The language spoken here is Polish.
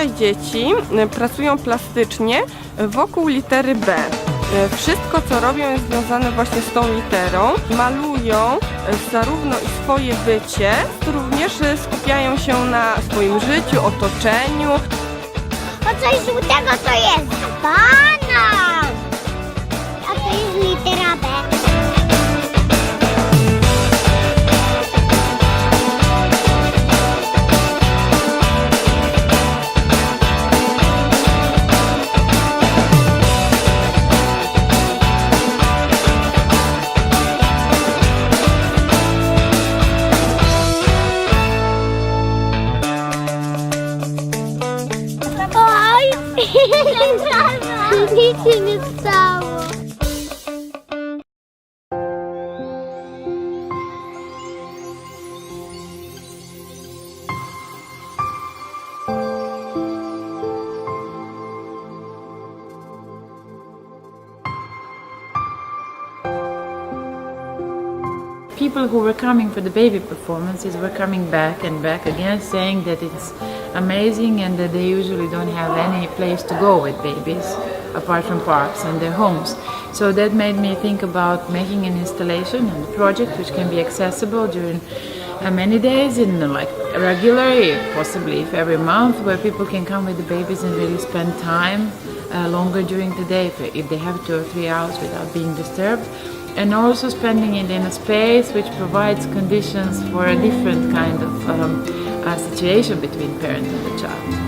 Tutaj dzieci pracują plastycznie wokół litery B. Wszystko, co robią, jest związane właśnie z tą literą. Malują zarówno i swoje bycie, również skupiają się na swoim życiu, otoczeniu. O coś żółtego to jest banan! A to jest litera B. Nic się nie stało. People who were coming for the baby performances were coming back and back again, saying that it's amazing and that they usually don't have any place to go with babies apart from parks and their homes. So that made me think about making an installation and a project which can be accessible during many days in like regularly, possibly if every month, where people can come with the babies and really spend time longer during the day if they have 2 or 3 hours without being disturbed. And also spending it in a space which provides conditions for a different kind of situation between parent and the child.